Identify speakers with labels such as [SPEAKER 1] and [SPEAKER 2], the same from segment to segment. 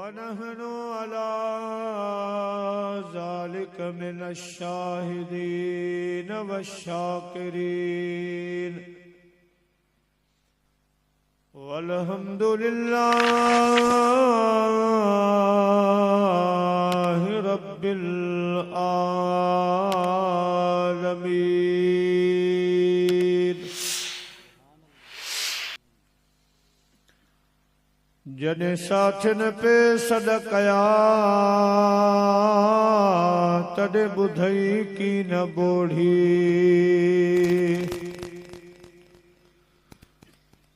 [SPEAKER 1] वनहनु अला ज़ालिक मिनश्शाहिदीन वश्शाकिरीन वल्हम्दुलिल्लाहि रब्बिल आलमीन। जने साथिन पे सदकया तॾे ॿुधई की न बोढ़ी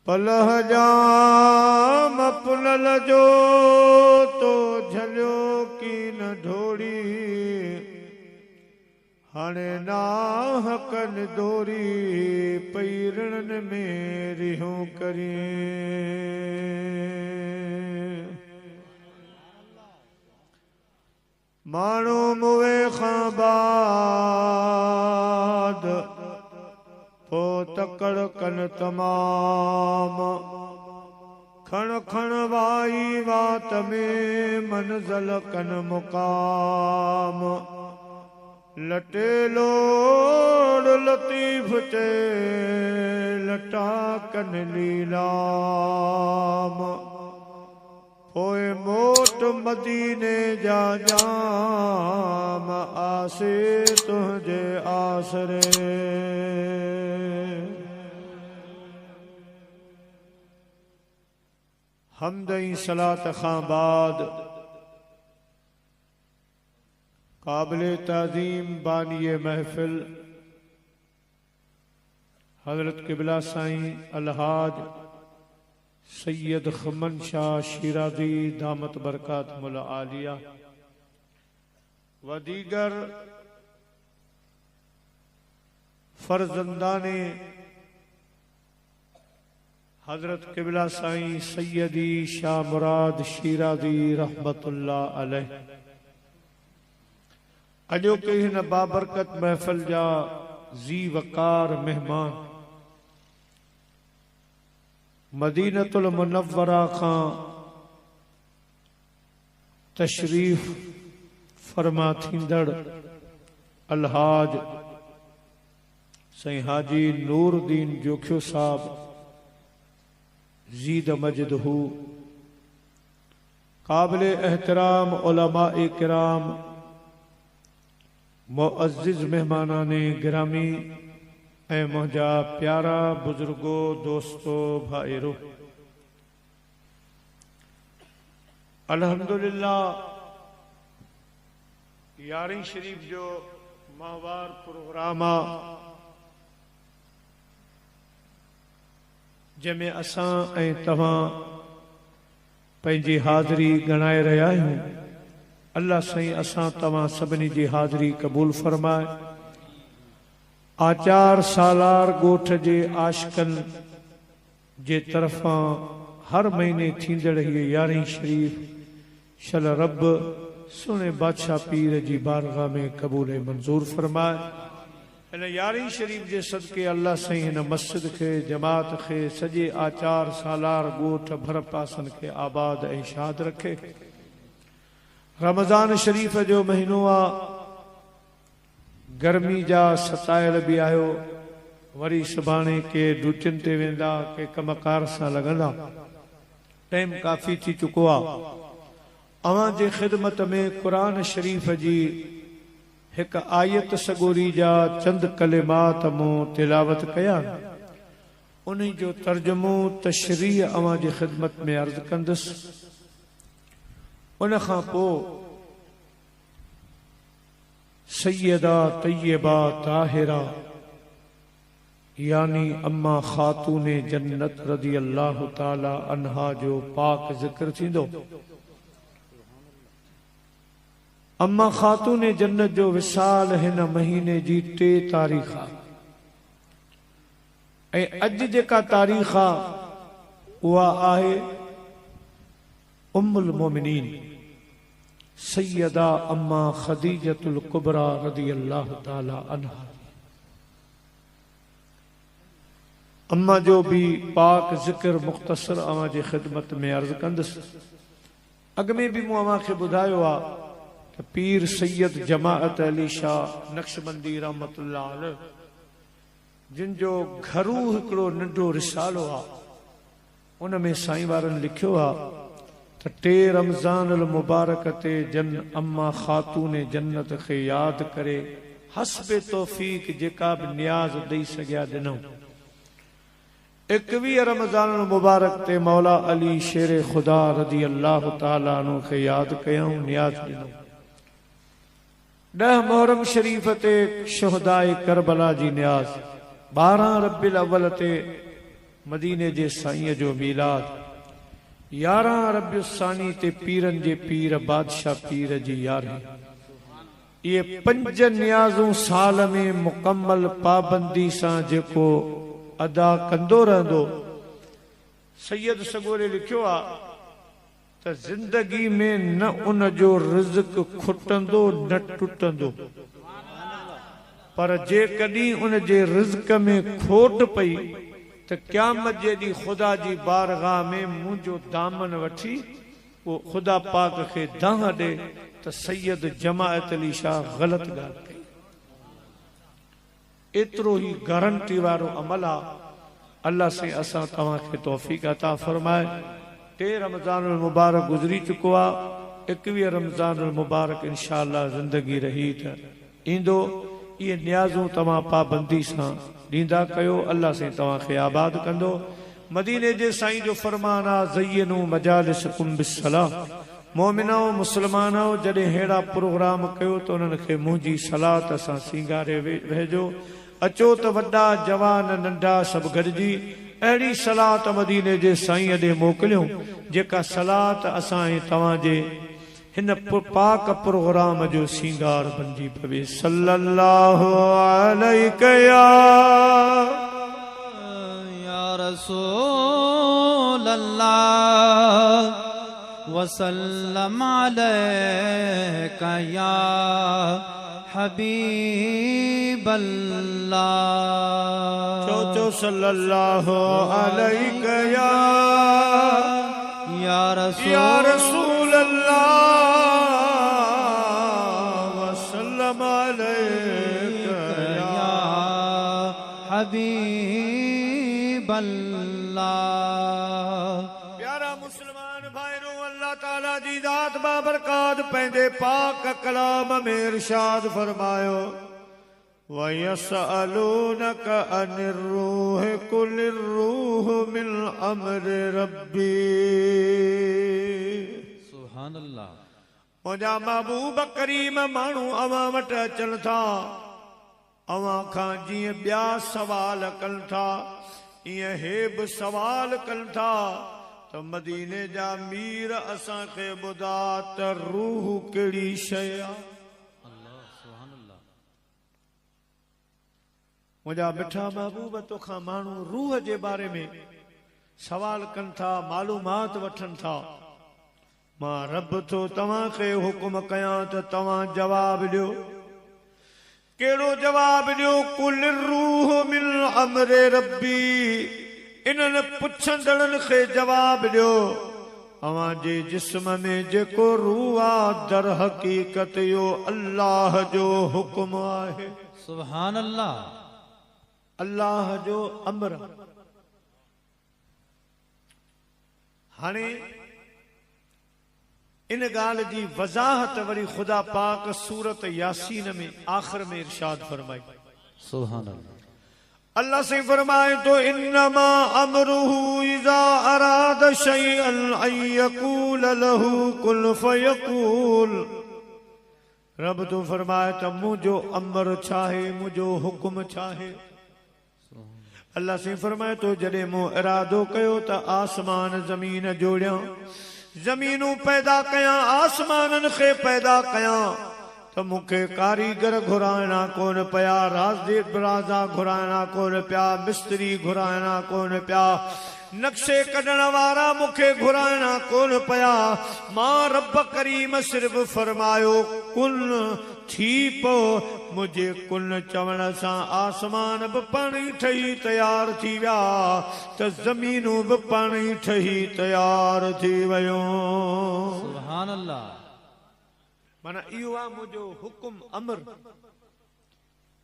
[SPEAKER 1] पलह जाम पुनल जो तो झलियो की न ढोड़ी हाणे नाहकन दोरी पैरण में रिहूं करिए माण्हू मुए खां बाद पो तकड़ कन तमाम खण खण वाई वात में मंज़ल कन मुकाम लटे लोड़ लतीफ चे लटा कन लीलाम पोए मोट मदीने जा जाम आसे तुझे आसरे हमदई सलात खां बाद काबिले ताज़ीम बानिए महफिल हजरत किबला साईं अलहाज सैयद खमन शाह शिराज़ी दामत बरकातुहुल आलिया व दीगर फर्जंदाने हजरत किबला साईं सैयदी शाह मुराद शिराज़ी रहमतुल्लाह अलैह अजो के हिन बाबरकत महफिल जा जी वकार मेहमान मदीनतुल मुनव्वरा खां तशरीफ फरमा थींदड़ अलहाज साईं हाजी नूरुद्दीन जोखियो साहब ज़ीद मजदहू काबिले एहतराम उलमाए किराम मुअज़्ज़िज़ मेहमानाने गिरामी ऐं मुंहिंजा प्यारा बुजुर्गो दोस्तो भाइरो अल्हम्दुलिल्लाह यारहीं शरीफ जो माहवार प्रोग्राम आ जंहिंमें असां ऐं तव्हां पंहिंजी हाज़िरी गणाए रहिया आहियूं अल्लाह साईं असां तव्हां सभिनी जी हाज़िरी क़बूल फरमाए आचार सालार गोठ जे आशिकन जे तरफ़ां हर महीने थींदड़ हीअ यारहीं शरीफ शल रब सुहिणे बादशाह पीर जी बारगाह में क़बूल मंज़ूर फरमाए हिन यारहीं शरीफ जे सदके अल्लाह साईं हिन मस्जिद खे जमात खे सॼे आचार सालार गोठ भर पासन खे आबाद ऐं शाद रखे रमज़ान शरीफ जो महीनो आ गर्मी जा सतायल भी आयो वरी सुभाणे के ड्यूटियुनि ते वेंदा के कमकार सां लॻंदा टाइम काफ़ी थी चुको आ अवां जे ख़िदमत में क़ुरान शरीफ जी हिक आयत सगोरी जा चंद कलिमात मूं तिलावत कया उन जो तर्जुमो तशरीह अवां जी ख़िदमत में अर्ज़ कंदुसि उन खां पोइ सैयदा तैयबा ताहिरा यानी अम्मा खातून जन्नत रज़ी अल्लाह ताला अन्हा जो पाक ज़िक्र थींदो अम्मा खातून जन्नत जो विसाल हिन महीने जी 3 तारीख़ ऐं अॼु जेका तारीख़ आ उहा आहे उम्मुल मोमिनीन सैयदा अम्मा खदीजतुल कुबरा रज़ी अल्लाह ताला अन्हा अम्मा जो भी पाक जिक्र मुख्तसर अवां जी खिदमत में अर्ज कंदुसि अग में भी मूं अव्हां खे ॿुधायो आहे त पीर सैयद जमाअत अली शाह नक्शबंदी रहमतुल्लाह अलैह जिन जो घरू हिकिड़ो नंढो रिसालो आहे उन में साईं वारनि लिखियो आहे त 3 रमज़ान अल मुबारक ते जन अम्मा ख़ातून जन्नत खे यादि करे हस्बे तौफीक जेका बि नियाज़ ॾेई सघिया ॾिनऊं। 21 रमज़ान अल मुबारक ते मौला अली शेर खुदा रज़ी अल्लाह ताला अन्हु खे यादि कयऊं, नियाज़ ॾिनऊं। 10 मुहर्रम शरीफ ते शुहदाए करबला जी नियाज़, 12 रब्बिल अव्वल ते मदीने जे साईं जो मीलाद, 11 रबियुल सानी ते पीरन जे पीर बादशाह पीर जी यारी। ये 5 नियाज़ूं साल में मुकम्मल पाबंदी सां जेको अदा कंदो रहंदो। सैयद सगोरे लिखियो आहे त जिंदगी में न उन जो रिज़्क खुटंदो न टुटंदो, पर जे कॾहिं उन जे रिज़्क में खोट पई त क़यामत जे ॾींहुं खुदा जी बारगाह में मुंहिंजो दामन वठी वो खुदा पाक खे दाह ॾे त सैयद जमाअत अली शाह ग़लति ॻाल्हि कई। एतिरो ई गारंटी वारो अमल आहे। अल्लाह से असां तव्हांखे तौफ़ीक़ अता फरमाए। 3 रमज़ान मुबारक गुज़री चुको आहे। 21 रमज़ान मुबारक इंशाअल्लाह ज़िंदगी रही त ईंदो। ये नियाज़ूं तव्हां पाबंदी सां ॾींदा कयो। अल्लाह से तव्हांखे आबाद कंदो। मदीने जे साईं जो फरमान आहे ज़य्यनू मजालिसकुम बिस्सलाह। मोमिनो मुस्लमानो जॾहिं अहिड़ा प्रोग्राम कयो त उन्हनि खे मुंहिंजी सलात सां सींगारे वेझो। अचो त वॾा जवान नंढा सभु गॾिजी अहिड़ी सलात मदीने जे साईं ॾे मोकिलियूं जेका सलात असां ऐं तव्हांजे हिन पाक प्रोग्राम जो सींगार बणिजी पवे। सल्लल्लाहु अलैहि या रसूल अल्लाह वसल्लम अलैका या हबीब अल्लाह। चो सल्लल्लाहु अलैहि या रसूल अल्लाह वसल्लम अलैका या हबीब अल्लाह। प्यारा मुसलमान भाइयों, अल्लाह ताला जी ज़ात बाबरकात पंहिंजे पाक कलाम में इरशाद फरमायो वयसअलूनक अनिर रूह कुलिर रूह मिन अम्रि रब्बी। सुभान अल्लाह। मुंहिंजा महबूब करीम माण्हू अवां वटि अचनि था, अवां खां जीअं ॿिया सवाल कनि था ईअं हे बि सवाल कनि था त मदीने जा मीर असांखे ॿुधा त रूह कहिड़ी शइ आहे। मुंहिंजा मिठा महबूब तोखां माण्हू रूह जे बारे में सवाल कनि था, मालूमात वठनि था। मां रब थो तव्हांखे हुकुम कयां त तव्हां जवाब ॾियो। कहिड़ो जवाब ॾियो? कुल रूह मिन अम्रे रब्बी। इन्हनि पुछंदड़नि खे जवाब ॾियो अवां जे जिस्म में जेको रूह आहे दर हक़ीक़त यो अल्लाह जो हुकुम आहे। सुभान अल्लाह। अल्लाह जो अमर। हाणे इन ॻाल्हि जी वज़ाहत वरी खुदा पाक सूरत यासीन में आखिर में इरशाद फरमाई। सुभान अल्लाह। अल्लाह से फरमाए तो इन्नमा अमरुहु इज़ा अराद शैअन अन यक़ूल लहू कुन फयकूल। रब तो फरमाए त मुंहिंजो अमर छाहे, मुंहिंजो हुकुम छाहे। अल्लाह से फरमाए तो जॾहिं मूं इरादो कयो त आसमान ज़मीन जोड़ियां, ज़मीनूं पैदा कयां, आसमाननि खे पैदा कयां त मूंखे कारीगर घुराइणा कोन पिया, राजा घुराइणा कोन पिया, मिस्त्री घुराइणा कोन पिया, नक्शे कढण वारा मूंखे घुराइणा कोन पिया। मां रब करीम सिर्फ़ फरमायो कुन थी पो मुझे कुन चवण सां आसमान बि पाणी ठही तैयार थी विया त ज़मीनूं बि पाणी ठही तैयार थी वयूं।
[SPEAKER 2] सुभान अल्लाह।
[SPEAKER 1] माना इहो आहे मुंहिंजो हुकुम अमर,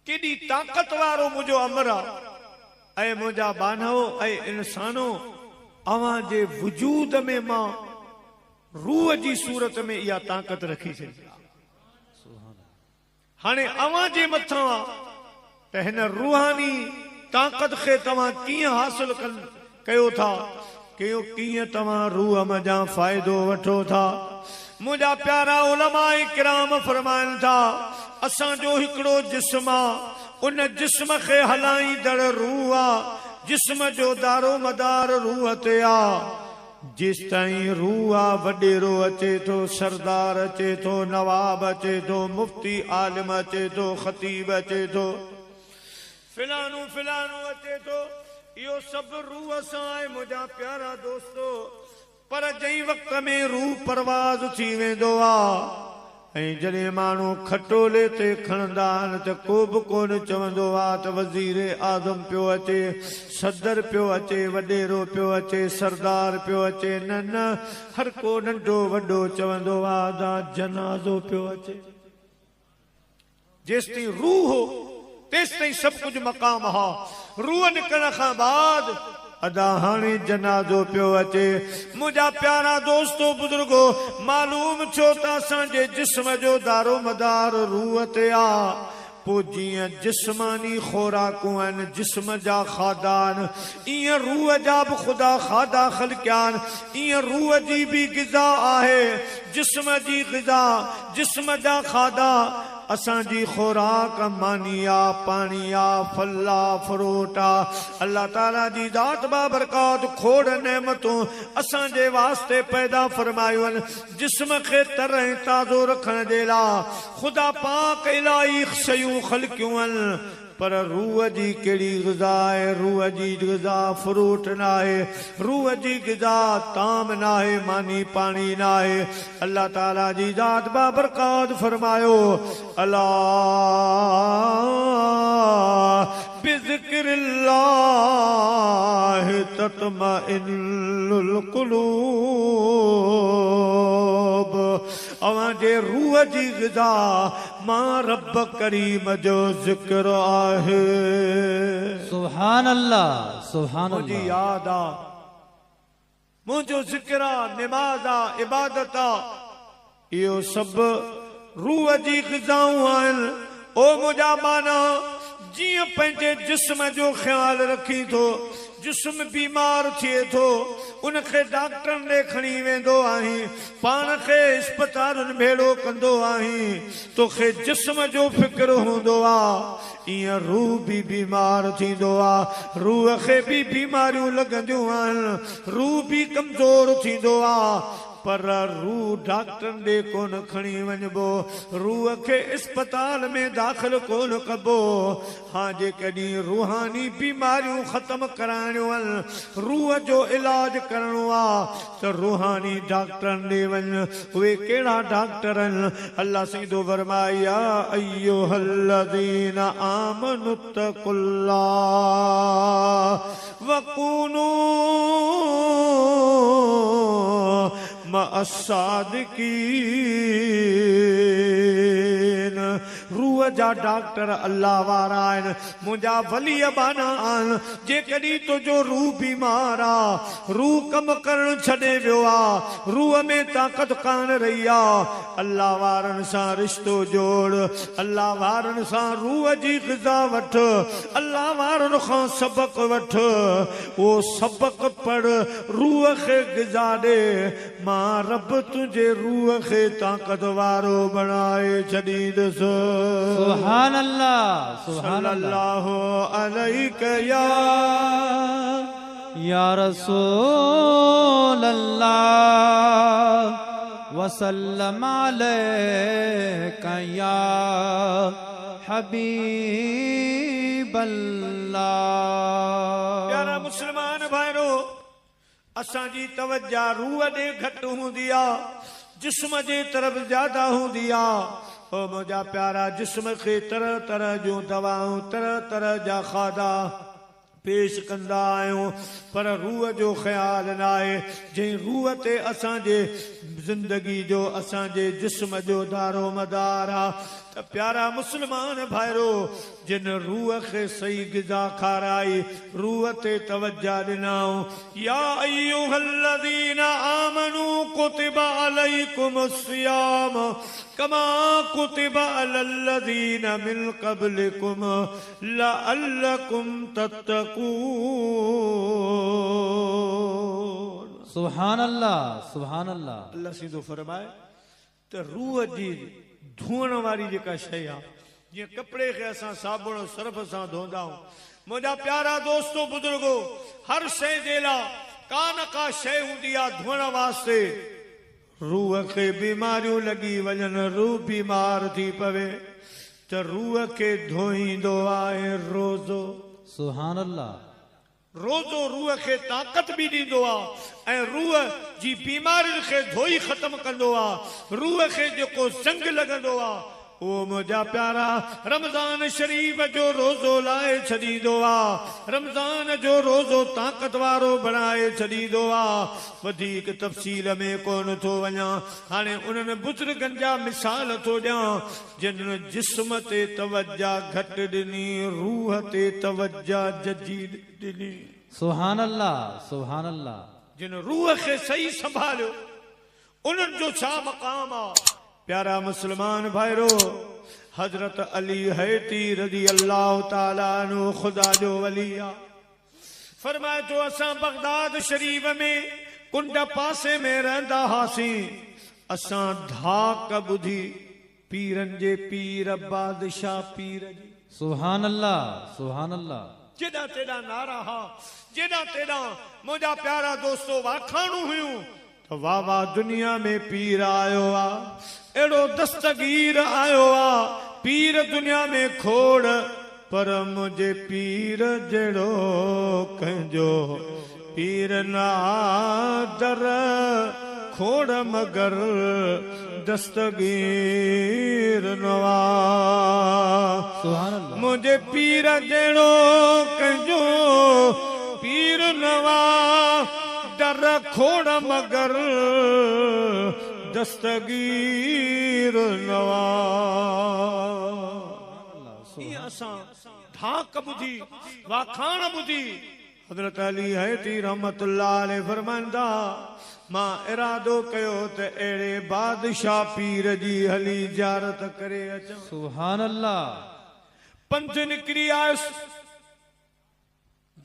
[SPEAKER 1] केॾी ताक़त वारो मुंहिंजो अमर आहे। ऐं मुंहिंजा बानहो ऐं इंसानो, अवां जे वजूद में मां रूह जी सूरत में इहा ताक़त रखी छॾी। हाणे अवां जे मथां आहे त हिन रूहानी ताक़त खे तव्हां कीअं हासिल कयो था, कीअं तव्हां रूह मजा फ़ाइदो वठो था। मुंहिंजा प्यारा उलमाए किराम फरमाइनि था, असांजो हिकिड़ो जिस्म आहे, उन जिस्म खे हलाईंदड़ रूह आहे, जिस्म जो दारो मदार रूह ते आहे। जिस ताईं रूह आहे, वॾेरो अचे थो, सरदार अचे थो, नवाब अचे थो, मुफ्ती आलिम अचे थो, ख़तीब अचे थो, फिलानू फिलानू अचे थो, इहो सभु रूह सां आहे मुंहिंजा प्यारा दोस्तो। पर जंहिं वक़्त में रूह परवाज़ थी वेंदो आहे ऐं जॾहिं माण्हू खटोले ते खणंदा आहिनि त को बि कोन चवंदो आहे त वज़ीर आज़म पियो अचे, सदर पियो अचे, वॾेरो पियो अचे, सरदार पियो अचे। न न, हर को नंढो वॾो चवंदो आहे त जनाज़ो पियो अचे। जेसि ताईं रूह हो तेसि ताईं सभु कुझु मक़ाम हा। रूह निकिरण खां बाद अदा हाणे जनाज़ो पियो अचे। मुंहिंजा प्यारा दोस्तो बुजुर्गो, मालूम छो त असांजे जिस्म जो दारो मदार रूह ते आहे। पोइ जीअं जिस्मानी खोराकूं आहिनि, जिस्म जा खाधा आहिनि, ईअं रूह जा बि ख़ुदा खाधा ख़लकिया आहिनि। ईअं रूह जी बि ग़िज़ा आहे, जिस्म जी ग़िज़ा, जिस्म जा खाधा। असांजी खुराक मानी आ, पानी आ, फल आ, फ्रूट आ। अल्लाह ताला जी ज़ात बाबरकात खोड़ नेमतूं असांजे वास्ते पैदा फरमायूं आहिनि। जिस्म खे तरह ताज़ो रखण जे लाइ ख़ुदा पाक इलाही शयूं ख़लकियूं आहिनि, पर रूह जी कहिड़ी ग़िज़ा आहे? रूह जी ग़िज़ा फ्रूट न आहे, रूह जी ग़िज़ा ताम न आहे, मानी पानी न आहे। अल्लाह ताला जी ज़ात बाबरकात फरमायो, अला बिज़िक्रिल्लाह तत्मइन्नुल क़ुलूब। अवां जे रूह जी ग़िज़ा मां रब करीम जो ज़िक्र आहे।
[SPEAKER 2] सुभान अल्लाह, सुभान अल्लाह।
[SPEAKER 1] मुझी याद आ, मुझो ज़िक्र आ, निमाज़ आ, इबादत आ, इहो सभु रूह जी ग़िज़ाऊं आहिनि। ओ मुंहिंजा माना, जीअं पंहिंजे जिस्म जो ख्याल रखी थो, जिस्म बीमार थिए थो, उनखे डॉक्टरनि ॾे खणी वेंदो आहीं, पाण खे इस्पतालुनि भेड़ो कंदो आहीं, तोखे जिस्म जो फिक्र हूंदो आहे। ईअं रूह बि बीमार थींदो आहे, रूह खे बि बीमारियूं लॻंदियूं आहिनि, रूह बि कमज़ोर थींदो आहे। पर रूह डॉक्टरनि ॾे कोन खणी वञिबो, रूह खे इस्पताल में दाख़िल कोन कबो। हाँ, जेकॾहिं रूहानी बीमारियूं ख़त्म कराइणियूं आहिनि, रूह जो इलाज करणो आहे त रूहानी डॉक्टरनि ॾे वञ। उहे कहिड़ा डॉक्टर आहिनि? अल्लाह सीधो फरमाया, अय्युहल्लज़ीना आमनुत्तकुल्लाह वकूनू मअस्सादिकीन। रूह जा डॉक्टर अल्लाह वारा आहिनि, मुंहिंजा वली बाना आहिनि। जेकॾहिं तुंहिंजो रूह बीमार आहे, रूह कमु करणु छॾे वियो आहे, रूह में ताक़त कान रही आहे, अल्लाह वारनि सां रिश्तो जोड़, अल्लाह वारनि सां रूह जी ग़िज़ा वठ, अल्लाह वारनि खां सबक वठ। उहो सबक पढ़, रूह खे ग़िज़ा ॾे। मां रब तुंहिंजे रूह खे ताक़त वारो बणाए छॾींदुसि।
[SPEAKER 2] सुभान अल्लाह, सुभान
[SPEAKER 1] अल्लाह अलैका
[SPEAKER 2] या रसूल अल्लाह वसल्लम अलैका या हबीब अल्लाह।
[SPEAKER 1] प्यारा मुसलमान भाइरो, असांजी तवज्जा रूह ॾे घटि हूंदी आहे, जिस्म जे तरफ़ ज्यादा हूंदी आहे। ओ मुझा प्यारा जिस्म खे तरह तरह जूं दवाऊं तरह तरह जा खाधा पेश कंदा आहियूं पर रूह जो ख्याल न आहे जंहिं रूह ते असांजे ज़िंदगी जो असांजे जिस्म जो दारो मदार आहे त प्यारा मुस्लमान भाइरो जिन रूह खे सही ग़िज़ा खाराई रूह ते तवज्जा ॾिनाऊं या अय्युहल्लज़ीना आमनू कुतिबा अलैकुमुस्सियाम कमा कुतिबा अलल्लज़ीना मिन क़ब्लिकुम लअल्लकुम तत्तक़ून।
[SPEAKER 2] सुभान अल्लाह सुभान अल्लाह।
[SPEAKER 1] अल्लाह सीधो फरमाए त रूह जी धोअण वारी जेका शइ आहे जीअं कपिड़े खे असां साबुण सर्फ सां धोईंदा आहियूं मुंहिंजा प्यारा दोस्तो बुजुर्गो हर शइ जे लाइ का न का शइ हूंदी आहे धोअण वास्ते रूह खे बीमारियूं लॻी वञनि रूह बीमार थी पवे त रूह खे धोईंदो आहे रोज़ो।
[SPEAKER 2] सुभान अल्लाह।
[SPEAKER 1] रोज़ो रूह खे ताक़त बि ॾींदो आहे ऐं रूह जी बीमारियुनि खे धोई ख़तम कंदो आहे रूह खे जेको ज़ंग लॻंदो आहे उहो मुंहिंजा प्यारा रमज़ान शरीफ़ जो रोज़ो लाहे छॾींदो आहे रमज़ान जो रोज़ो ताक़त वारो बणाए छॾींदो आहे। वधीक तफ़सील में कोन थो वञा हाणे उन्हनि बुज़ुर्गनि जा मिसाल थो ॾियां जिन जिस्म ते तवज्जा घटि ॾिनी रूह ते तवज्जा जजी ॾिनी।
[SPEAKER 2] सुभान अल्लाह सुभान अल्लाह।
[SPEAKER 1] जिन रूह खे सही संभालियो उन्हनि जो छा मक़ाम आहे प्यारा मुस्लमान भाइरो हजरत अली हैती रज़ी अल्लाह ताला अन्हु खुदा जो वली आहे फरमाए तो असां बगदाद शरीफ में कुंड पासे में रहंदा हुआसीं असां धाक ॿुधी पीरनि जे पीर बादशाह पीर जी।
[SPEAKER 2] सुभान अल्लाह सुभान अल्लाह।
[SPEAKER 1] जेॾा तेॾा नारा हा जेॾा तेॾा मुंहिंजा प्यारा दोस्तो वाखाणूं हुयूं त वाह वाह दुनिया में पीर आयो आहे एड़ो दस्तगीर आयो आहे पीर दुनिया में खोड़ पर मुझे पीर जड़ो कंहिंजो पीर ना दर खोड़ मगर दस्तगीर नवा।
[SPEAKER 2] सुभान अल्लाह।
[SPEAKER 1] मुझे पीर जड़ो कंहिंजो पीर नवा दर खोड़ मगर दस्तगीर नवा। असां धाक ॿुधी वाखाण ॿुधी हज़रत अली हैती रहमतुल्लाह अलैहि फरमाईंदा मां इरादो कयो त अहिड़े बादशाह पीर जी हली ज़ियारत करे अचां।
[SPEAKER 2] सुभान अल्लाह।
[SPEAKER 1] पंध निकिरी आयुसि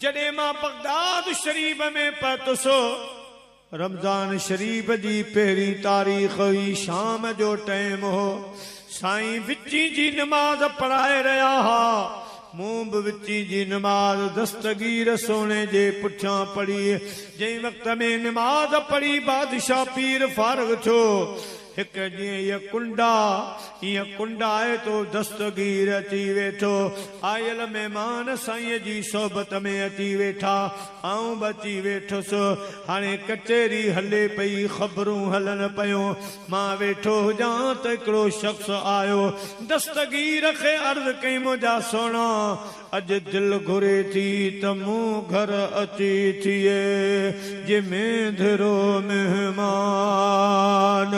[SPEAKER 1] जॾहिं मां बगदाद शरीफ में पहुतुसि रमज़ान शरीफ जी पहिरीं तारीख़ हुई शाम जो टाइम हो साईं विची जी नमाज पढ़ाए रहिया हा मूं बि विची जी नमाज दस्तगीर सोने जे पुठियां पढ़ी जंहिं वक़्त में नमाज पढ़ी बादशाह पीर फारग थियो हिक ॾींहुं ईअं कुंड आहे तो दस्तगीर अची वेठो आयल महिमान साईं जी सोबत में अची वेठा आऊं बि अची वेठुसि हाणे कचहरी हले पई ख़बरूं हलन पयूं मां वेठो हुजां त हिकिड़ो शख़्स आयो दस्तगीर खे अर्ज़ कई मुंहिंजा सोना अॼु दिलि घुरे थी त मूं घर अची थिए जंहिंमें धरो महिमान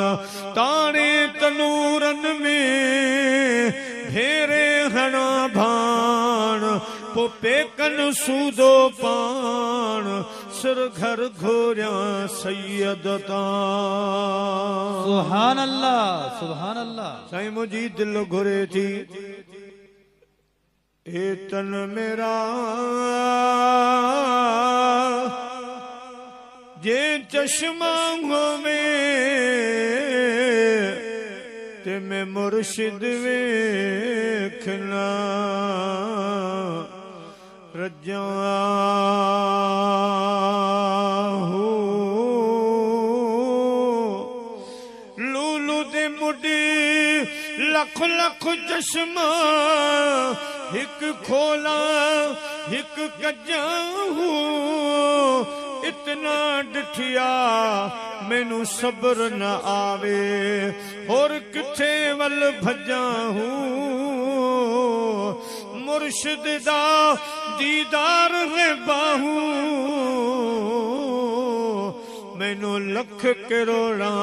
[SPEAKER 1] ताणे तनूरनि में भेरे हणा भाण पो पेकन सूदो पाण सिर घर घोरियां सैयद तां।
[SPEAKER 2] सुभान अल्लाह सुभान अल्लाह।
[SPEAKER 1] साईं मुंहिंजी दिलि घुरे थी ए तन मेरा जे चश्मा में ते में मुर्शिद वेखना रजा लूलू दे मुडी लख लख चश्मा हिक खोला हिक कजा इतना डिठिया मैनू सब्र न आवे होर किथे वल भजा हूँ मुर्शिद दा दीदार है बाहू मैनू लख करोड़ा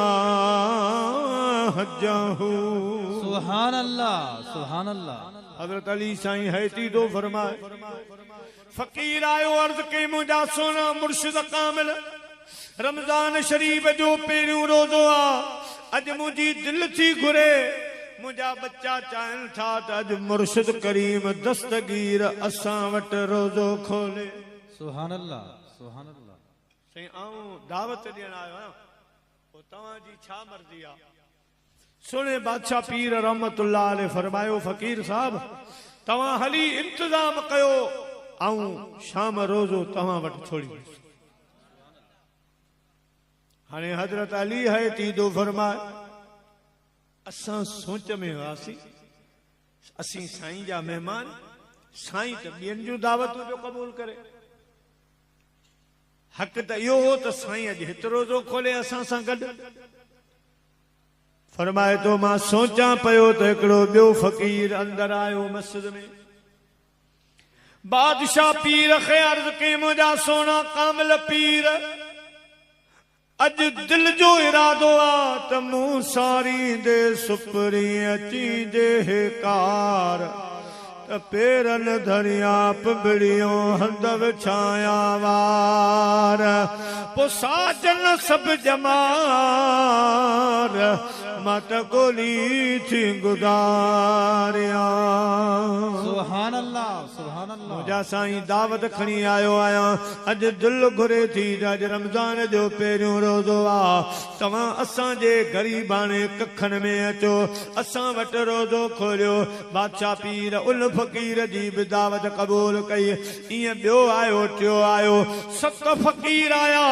[SPEAKER 1] हजा हूँ
[SPEAKER 2] सुभान अल्लाह सुभान अल्लाह
[SPEAKER 1] हजरत अली साईं है ती दो फरमाए फकीर आयो अर्ज के मुझा सोना मुर्शिद कामिल रमजान शरीफ जो पेरियों रोज़ो आ अज मुझी दिल थी घुरे मुझा बच्चा चाहन था अज मुर्शिद करीम दस्तगीर असां वट रोज़ो खोले
[SPEAKER 2] सुभान अल्लाह सुभान अल्लाह
[SPEAKER 1] साईं आऊं दावत ॾियण आयो आहियां पोइ तव्हांजी छा मर्ज़ी आहे सुने बादशाह पीर रहमतुल्लाह अलैह फरमायो फकीर साहब तव्हां हली इंतजाम कयो आऊं शाम रोज़ो तव्हां वटि छोड़ी हाणे हजरत अली है तीदो फरमाए असां सोच में हुआसीं असीं साईं जा महिमान साईं त ॿियनि जूं दावतूं जो क़बूल करे हक़ त इहो हो त साईं अॼु हिते रोज़ो खोले असां सां गॾु फरमाए तो मां सोचां पियो त हिकिड़ो ॿियो फ़क़ीर अंदर आयो मस्जिद में बादशाह पीर खे अर्ज़ कई मुंहिंजा सोना कामिल पीर अज दिल जो इरादो आ त मूं सारी दे सुपरी अची जे कार त पेरन धरिया पबड़ियों हंद विछाया वार पो साजन सब जमार मत गोली थी गुदारिया
[SPEAKER 2] सुभान अल्लाह सुभान अल्लाह
[SPEAKER 1] मुझा साईं दावत खणी आयो आया अज दिल घुरे थी अज रमजान जो पेरियों रोज़ो आ तव्हां असां जे गरीबाने कखन में अचो असां वट रोज़ो खोलियो बादशाह पीर उल फकीर जी भी दावत कबूल कई इं ॿियो आयो टियो आयो सत फकीर आया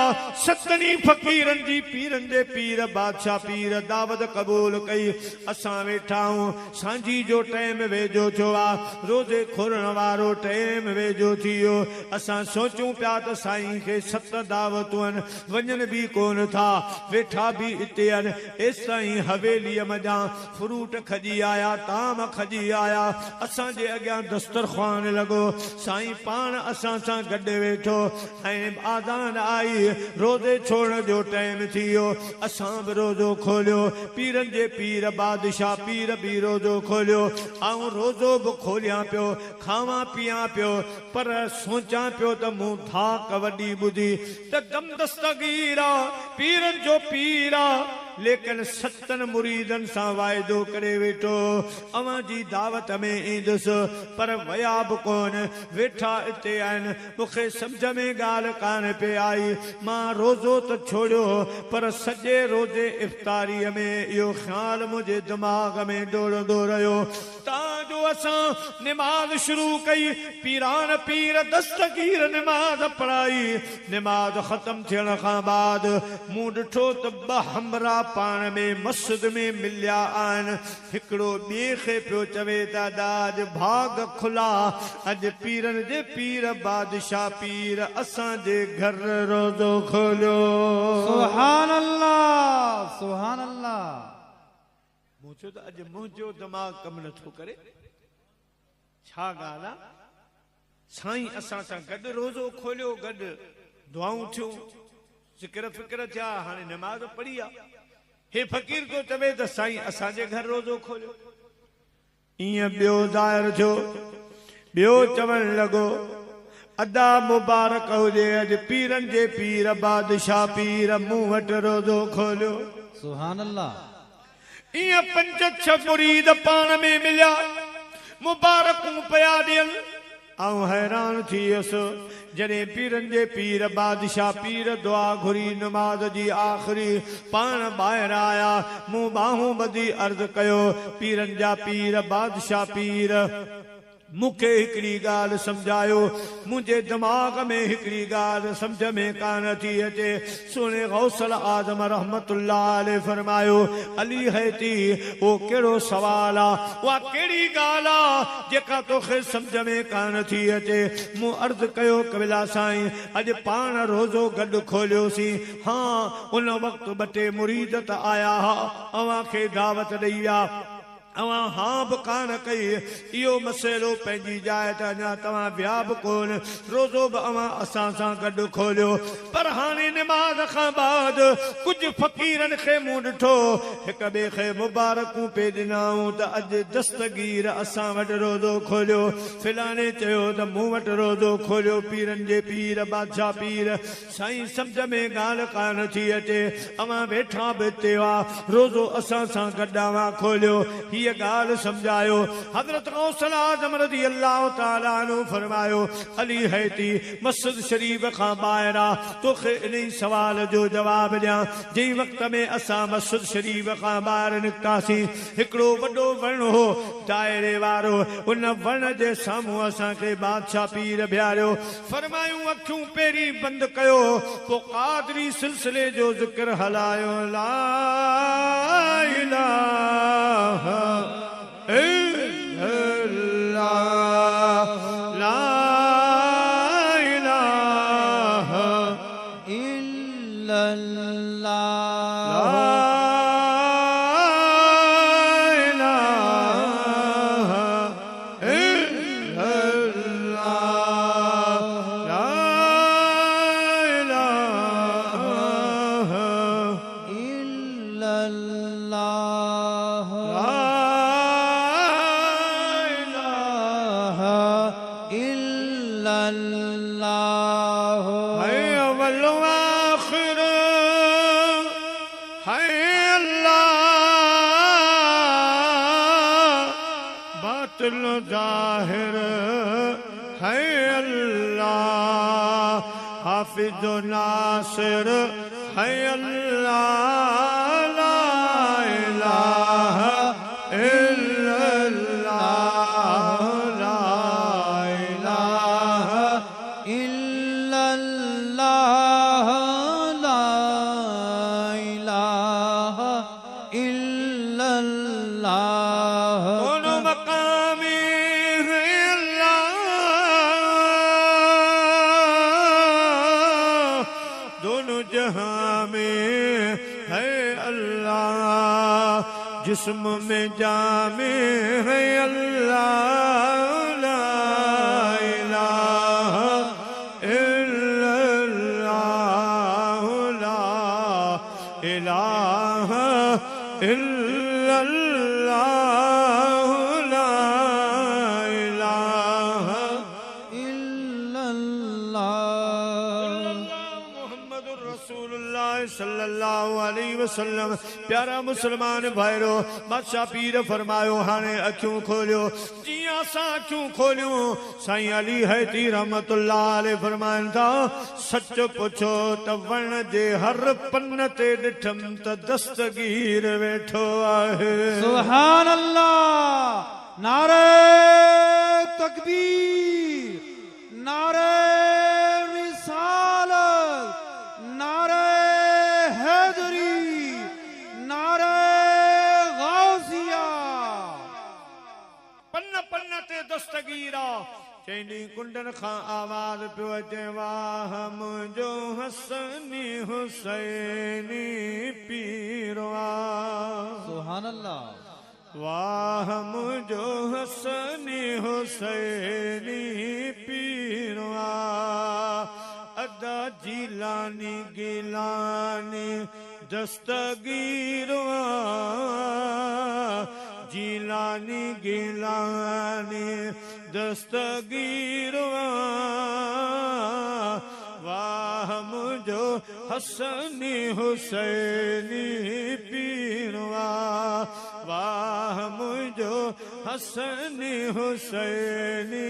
[SPEAKER 1] सतनी फकीरन जी पीरन जे पीर बादशाह पीर दावत कबूल कई असां वेठा आहियूं सांझी जो टाइम वेझो थियो आ रोज़े खोलण वारो टाइम वेझो थी वियो असां सोचूं पिया त साईं खे सत दावतूं आहिनि वञनि बि कोन था वेठा बि हिते आहिनि एसिताईं हवेलीअ मञा फ्रूट खजी आया ताम खजी आया असांजे अॻियां दस्तरख़्वान लॻो साईं पाण असां सां गॾु वेठो ऐं आज़ान आई रोज़े छोड़ण जो टाइम थी वियो असां बि रोज़ो खोलियो पीरन जे पीर बादशाह पीर बि रोज़ो खोलियो ऐं रोज़ो बि खोलियां पियो खावां पियां पियो पर सोचां पियो त मूं थाक वॾी ॿुधी त दम दस्तगीर आ पीरन जो पीर आ लेकिन सतन मुरीदन सां वाइदो करे वेठो अवां जी दावत में ईंदुसि पर वया बि कोन वेठा हिते आहिनि मूंखे सम्झ में ॻाल्हि कान पे आई मां रोज़ो त छोड़ियो पर सॼे रोज़े इफ़्तारीअ में इहो ख़्याल मुंहिंजे दिमाग़ में दौड़ंदो रहियो ताजो असां निमाज़ शुरू कई पीरान पीर दस्तगीर निमाज़ पढ़ाई निमाज़ ख़त्म थियण खां बाद मूं ॾिठो त ॿ हमरा पाण में मस्जिद में मिलिया आहिनि हिकिड़ो ॿिए खे पियो चवे त अॼु भाग खुला अॼु पीरन जे पीर बादशाह पीर असांजे घर रोज़ो खोलियो
[SPEAKER 2] सुभान अल्लाह सुभान अल्लाह
[SPEAKER 1] मूं चयो त अॼु मुंहिंजो दिमाग़ कमु नथो करे छा ॻाल्हि आहे साईं असां सां गॾु रोज़ो खोलियो गॾु दुआऊं थियूं ज़िक्र फिक्र थिया हाणे नमाज़ पढ़ी आहे हे फ़कीर को चवे त साईं असांजे घर रोज़ो खोलियो ईअं ॿियो ज़ाहिर थियो ॿियो चवण लॻो अदा मुबारक हुजे अॼु पीरन जे पीर बादशाह पीर मूं वटि रोज़ो खोलियो
[SPEAKER 2] सुभान अल्लाह
[SPEAKER 1] इं 5-6 मुरीद पान में मिलिया मुबारकूं पया ॾियनि ऐं हैरान थी वियुसि जॾहिं पीरन जे पीर बादशाह पीर दुआ घुरी नमाज़ जी आख़िरी पाण ॿाहिरि आया मूं ॿाहूं ॿधी अर्ज़ कयो पीरन जा पीर बादशाह पीर मुखे हिकड़ी गाल समझायो मुझे दिमाग में हिकड़ी गाल समझ में कान थी अचे सुने गौसल आजम रहमतुल्लाह अलैह फरमायो अली है थी वो केड़ो सवाल आ वा केड़ी गाल आ जेका तोखे समझ में कान थी अचे मु अर्ज कयो कबिला साईं अज पान रोजो गड खोलियो सी हाँ उन वक्त बटे मुरीद त आया हा अवां खे दावत ॾई विया अवां हाँ बि कान कई इहो मसइलो पंहिंजी जाइ ते अञा तव्हां विया बि कोन रोज़ो बि अवां असां सां गॾु खोलियो पर हाणे निमाज़ खां बाद कुझु फ़क़ीरनि खे मूं ॾिठो हिक ॿिए खे मुबारकूं पे ॾिनाऊं त अॼु दस्तगीर असां वटि रोज़ो खोलियो फिलाणे चयो त मूं वटि रोज़ो खोलियो पीरनि जे पीर बादशाह पीर साईं सम्झ में ॻाल्हि कान थी अचे अवां वेठा बि हिते हुआ रोज़ो असां सां गॾु अवां खोलियो ये गाल समझायो हजरत गौसल आज़म रज़ी अल्लाह तआला अन्हु फरमायो अली हैती मस्जिद शरीफ खां ॿाहिरां तोखे इन सवाल जो जवाब ॾियां जंहिं वक़्त में असां मस्जिद शरीफ खां ॿाहिरि निकितासीं हिकिड़ो वॾो वण हो दायरे वारो उन वण जे साम्हूं असांखे बादशाह पीर बिहारियो फरमायूं अखियूं पहिरीं बंदि कयो पोइ क़ादरी सिलसिले जो ज़िक्र हलायो ला इलाहा जाहिर है अल्लाह हाफिज नासिर है अल्लाह ला इलाहा इल्लल्लाह ला इलाहा
[SPEAKER 2] इल्लल्लाह ला इलाहा इल्लल्लाह
[SPEAKER 1] जिस्म में जामे है अल्लाह ला इलाहा इल्लल्लाह ला इलाहा इल्लल्लाह ला इलाहा
[SPEAKER 2] इल्लल्लाह
[SPEAKER 1] मुहम्मदुर रसूलुल्लाह सल्लल्लाहु अलैहि वसल्लम प्यारा मुसलमान भाइरो बादशाह पीर फरमायो हाणे अखियूं खोलियो जियां असां अखियूं खोलियूं साईं अली हैती रहमतुल्लाह अलैह फरमाइनि था सच पुछो त वण जे हर पन ते ॾिठम त दस्तगीर वेठो आहे
[SPEAKER 2] सुभान अल्लाह नारे तकबीर नारे रिसालत नारे हैदरी नारे गौसिया
[SPEAKER 1] पन पन ते दस्तगीरा चैनी कुंडन खां आवाज पियो अचे वाह मुंहिंजो हसनी हुसैनी पीरवा
[SPEAKER 2] सुभान अल्लाह
[SPEAKER 1] वाह मुंहिंजो हसनी हुसैनी पीरवा अदा जीलानी गिलानी दस्तगीरवा जीलानी गिलानी दस्तगीरवा वाह मुझो हसनी हुसैनी पीरवा वाह मुझो हसनी हुसैनी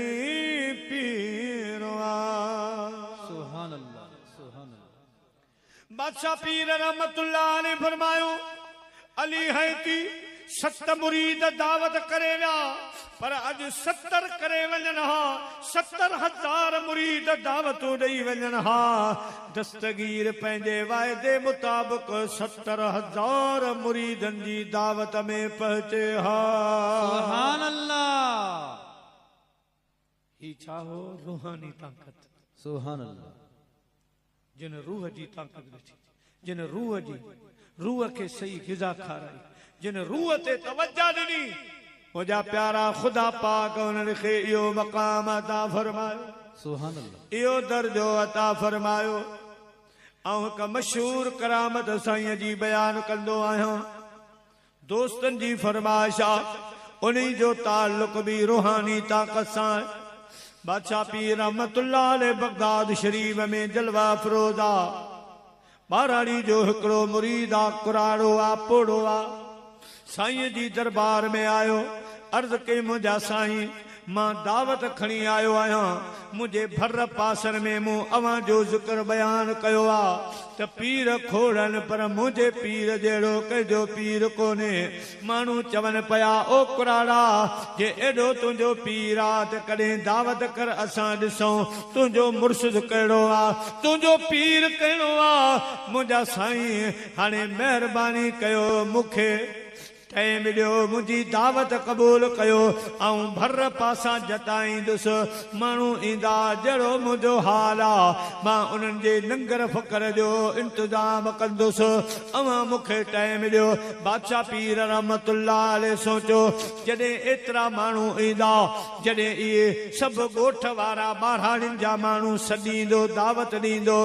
[SPEAKER 1] पीरवा
[SPEAKER 2] सुभान अल्लाह सुभान अल्लाह
[SPEAKER 1] बादशाह पीर रहमतुल्लाह अलैह फरमायो अली हैती सत मुरीद दावत करे विया पर अज 70 करे वञन हा 70,000 मुरीद दावतूं ॾेई वञन हा दस्तगीर पंहिंजे वाइदे मुताबिक़ 70,000 मुरीदनि जी दावत में पहुचे हा
[SPEAKER 2] सुभान अल्लाह
[SPEAKER 1] ही छा हो रूहानी ताक़त
[SPEAKER 2] सुभान अल्लाह
[SPEAKER 1] जिन रूह जी ताक़त ॾिठी जिन रूह खे सही ग़िज़ा खाराई जिन रूह ते तवज्जो ॾिनी मुंहिंजा प्यारा ख़ुदा पाक उन्हनि खे इहो मक़ाम अता फरमायो
[SPEAKER 2] सुभान अल्लाह
[SPEAKER 1] इहो दर्जो अता फरमायो ऐं हिकु मशहूर करामत साईं जी बयान कंदो आहियां दोस्तनि जी फरमाइश आहे उन्ही जो ताल्लुक बि रूहानी ताक़त सां बादशाह पीर रहमतुल्लाह अलैह बगदाद शरीफ में जलवा फरोज़ आहे बाराड़ी जो हिकिड़ो मुरीद आहे कुराड़ो आहे पोड़ो आहे साईं जी दरबार में आयो अर्ज़ कई मुंहिंजा साईं मां दावत खणी आयो आहियां मुंहिंजे भर पासर में मूं अवां जो ज़िक्र बयान कयो आहे त पीर खोड़नि पर मुंहिंजे पीर जहिड़ो कंहिंजो पीर कोन्हे माण्हू चवनि पिया ओ कुराड़ा जे एॾो तुंहिंजो पीर आहे त कॾहिं दावत कर असां ॾिसूं तुंहिंजो मुर्शिद कहिड़ो आहे तुंहिंजो पीर कहिड़ो आहे मुंहिंजा साईं हाणे महिरबानी कयो मूंखे टाइम ॾियो मुंहिंजी दावत क़बूल कयो ऐं भर पासां जताईंदुसि माण्हू ईंदा जहिड़ो मुंहिंजो हाल आहे मां उन्हनि जे लंगर फ़कर जो इंतज़ाम कंदुसि अवां मूंखे टाइम ॾियो बादशाह पीर रहमतुल्लाह अलैह सोचियो जॾहिं एतिरा माण्हू ईंदा जॾहिं इहे सभु ॻोठ वारा ॿारहाड़ियुनि जा माण्हू सॾींदो दावत ॾींदो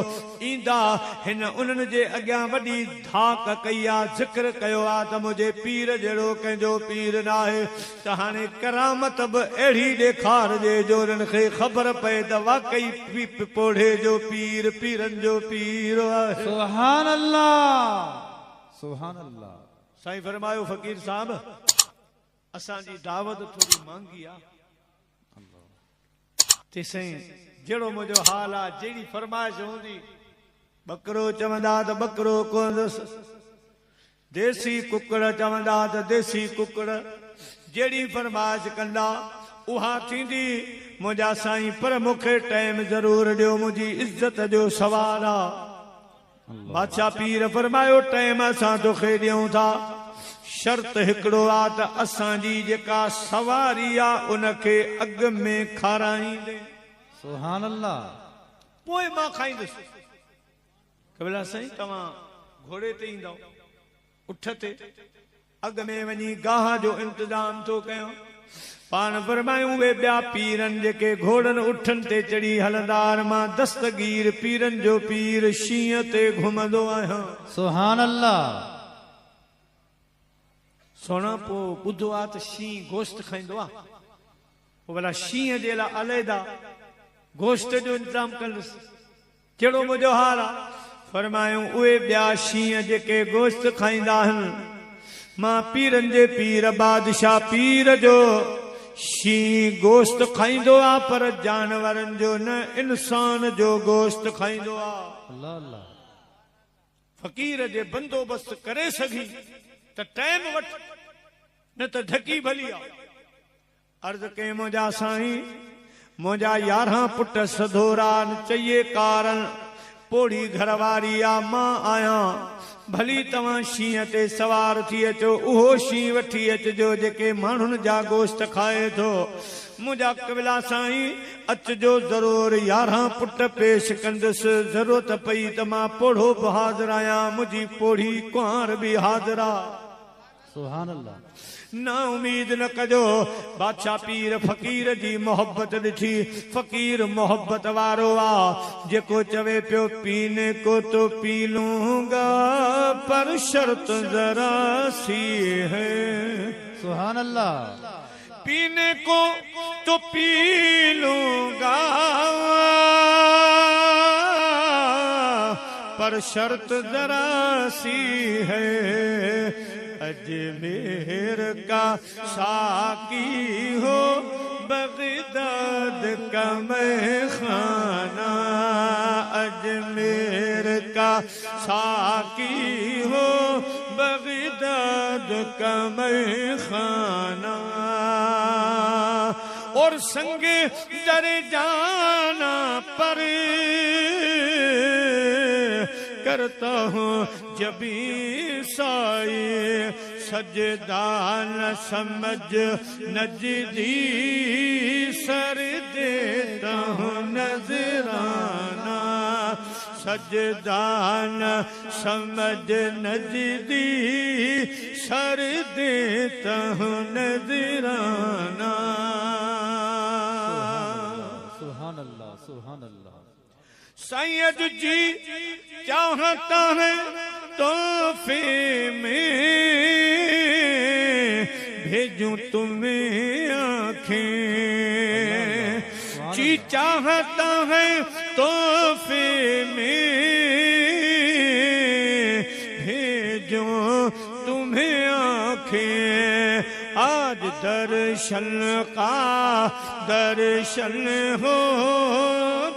[SPEAKER 1] ईंदा हिन उन्हनि जे अॻियां वॾी धाक कई आहे ज़िक्र कयो आहे त मुंहिंजे पीर जहिड़ो कंहिंजो पीर न आहे त हाणे करामत बि अहिड़ी ॾेखारजे जो उन्हनि खे ख़बर पए त वाकई पोढ़े जो पीर पीरनि जो पीर आहे
[SPEAKER 2] सुभान अल्लाह सुभान अल्लाह
[SPEAKER 1] साईं फरमायो फ़कीर साहब असांजी दावत थोरी महांगी आहे तेसाईं जहिड़ो मुंहिंजो हाल आहे जहिड़ी फरमाइश हूंदी बकरो चवंदा त बकरो कोंदुसि देसी कुकड़ चवंदा त देसी कुकड़ जहिड़ी फरमाइश कंदा उहा थींदी मुंहिंजा साईं पर मूंखे टाइम ज़रूर ॾियो मुंहिंजी इज़त जो सवाल आहे बादशाह पीर फरमायो टाइम असां तोखे ॾियूं था शर्त हिकिड़ो आहे त असांजी जेका सवारी आहे उनखे अॻ में खाराईंदे
[SPEAKER 2] सुभान अल्लाह
[SPEAKER 1] पोइ मां खाईंदुसि कबिला साईं तव्हां घोड़े ते ईंदव उठ ते अॻ में वञी गाह जो इंतजाम थो कयो पाण फरमायूं वे ॿिया पीरनि जेके घोड़नि उठनि ते चढ़ी हलंदार मां दस्तगीर पीरनि जो पीर शींहं ते घुमंदो आहियां
[SPEAKER 2] सुभान अल्लाह
[SPEAKER 1] सोना पोइ ॿुधो आहे त शींहं गोश्त खाईंदो आहे पोइ भला शींहं जे लाइ अलहदा गोश्त जो इंतजाम कंदुसि कहिड़ो मुंहिंजो हाल आहे फरमायूं उहे ॿिया शींहं जेके गोश्त खाईंदा आहिनि मां पीरनि जे पीर बादशाह पीर जो शींहं गोश्त खाईंदो आहे पर जानवरनि जो न इंसान जो गोश्त खाईंदो आहे
[SPEAKER 2] अल्लाह अल्लाह
[SPEAKER 1] फ़कीर जे बंदोबस्त करे सघी त टाइम वठ न त धकी भली आहे अर्ज़ कई मुंहिंजा साईं मुंहिंजा 11 पुट सधोरा चइए कारण पोड़ी घरवारी आ मां आहियां भली तव्हां शींहं ते सवार थी अचो उहो शींहं वठी अचिजो जेके माण्हुनि जा गोश्त खाए थो मुंहिंजा कबिला साईं अचिजो ज़रूर 11 पुट पेश कंदुसि ज़रूरत पई त मां पोढ़ो बि हाज़िर आहियां मुंहिंजी पोढ़ी कुंवार बि हाज़िर आहे
[SPEAKER 2] सुभान अल्लाह
[SPEAKER 1] ना उम्मीद न कजो बादशाह पीर फ़कीर जी मोहब्बत ॾिठी फ़कीर मोहब्बत वारो आहे जेको चवे पियो पीने को तो पी लूंगा पर शर्त जरा सी है
[SPEAKER 2] सुभान अल्लाह
[SPEAKER 1] पीने को तो पी लूंगा पर शर्त जरा सी है, अजमेर का साकी हो बगदाद का मैं खाना, अजमेर का साकी हो बगदाद का मैं खाना, और संगे दर जाना पर करता हूँ जबी साई, सजदा न समझ नजदी सर देता हूँ नजराना, सजदा न समझ नजदी सर देता हूँ नजराना।
[SPEAKER 2] सुभान अल्लाह, सुभान अल्लाह।
[SPEAKER 1] सैयद जी चाहता है तोहफे में भेजूं तुम्हें आंखें, जी चाहता है तोहफे में भेजूं तुम्हें आंखें, आज दर्शन का दर्शन हो,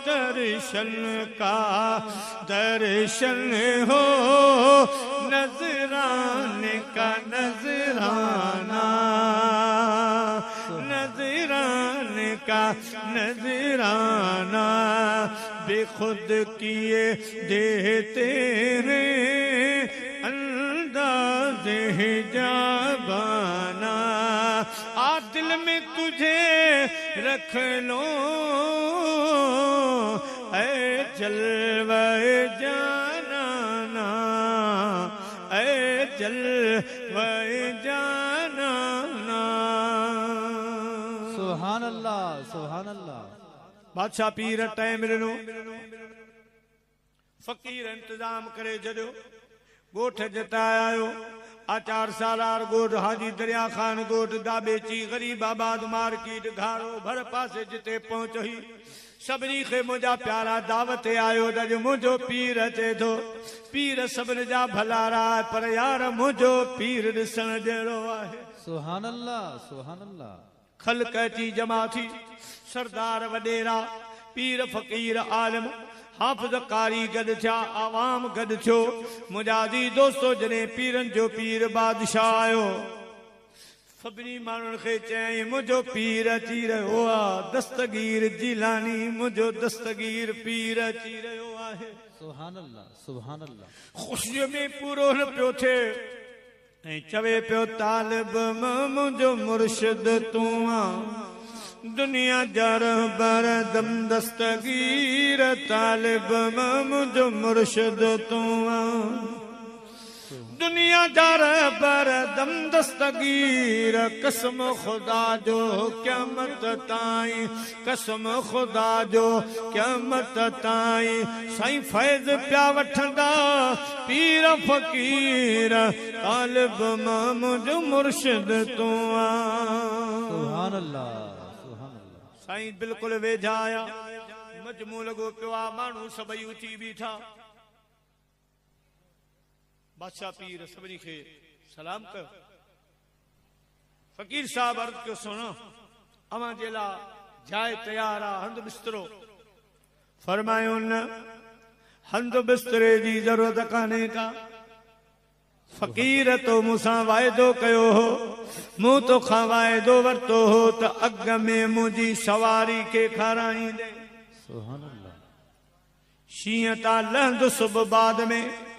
[SPEAKER 1] दर्शन का दर्शन हो, नजराने का नजराना, नजराने का नजराना, बेखुद किए देते हैं अंदाज़े जाबाना, आ दिल में तुझे रख लो ऐ जलवे जाना, ऐ जलवे जाना।
[SPEAKER 2] सुभान अल्लाह, सुभान अल्लाह।
[SPEAKER 1] बादशाह पीर टाइम मिलनो, फकीर इंतजाम करे जॾो गोठ जतायो, आचार सालार गोठ हाजी दरिया खान गोठ दाबेची गरीबाबाद मार्केट घारो भर पासे जिते पहुंची, सभिनी खे मुंहिंजा प्यारा दावत आयो, अॼु मुंहिंजो पीर अचे थो, पीर सभिनी जा भलारा, पर यार मुंहिंजो पीर ॾिसण जहिड़ो आहे।
[SPEAKER 2] सुभान अल्लाह, सुभान अल्लाह।
[SPEAKER 1] खल्क अची जमा थी, सरदार वडेरा पीर फकीर आलम हाफ़िज़ कारी गॾु थिया, आवाम गॾु थियो, मुंहिंजा दी दोस्तो जॾहिं पीरनि जो पीर बादशाह आयो, सभिनी माण्हुनि खे चयईं मुंहिंजो पीर अची रहियो आहे, दस्तगीर जिलानी मुंहिंजो दस्तगीर पीर अची रहियो आहे।
[SPEAKER 2] सुभान अल्लाह, सुभान अल्लाह।
[SPEAKER 1] ख़ुशीअ में पूरो न पियो थिए ऐं चवे पियो तालिब मुंहिंजो मुर्शिद तूं आहीं, दुनिया जा रहबर दम दस्तगीर, तालिब मुंहिंजो मुर्शिद तूं आहीं, दुनिया जा रहबर दम दस्तगीर, कसम खुदा जो क़यामत ताईं, कसम खुदा जो क़यामत ताईं, साईं फैज़ पिया वठंदा पीर फ़कीर, तालिब मुंहिंजो मुर्शिद तूं आहीं।
[SPEAKER 2] सुभान अल्लाह, सुभान अल्लाह।
[SPEAKER 1] साईं बिल्कुलु वेझा आया, मजमू लॻो पियो आहे, माण्हू सभई उथी बीठा, बादशाह पीर सभिनी खे सलाम कयो, फकीर साहब अर्ज़ कयो सुनो अवां जे लाइ जाइ तयार आहे, हंध बिस्तरो, फरमायो न हंध बिस्तरे जी ज़रूरत कान्हे का, फकीर तो मूंसां वाइदो कयो हो, मूं तोखां वाइदो वरितो हो त अॻ में मुंहिंजी सवारी खे खाराईंदे,
[SPEAKER 2] सुभान अल्लाह।
[SPEAKER 1] शींहं तां लहंदुसि बाद में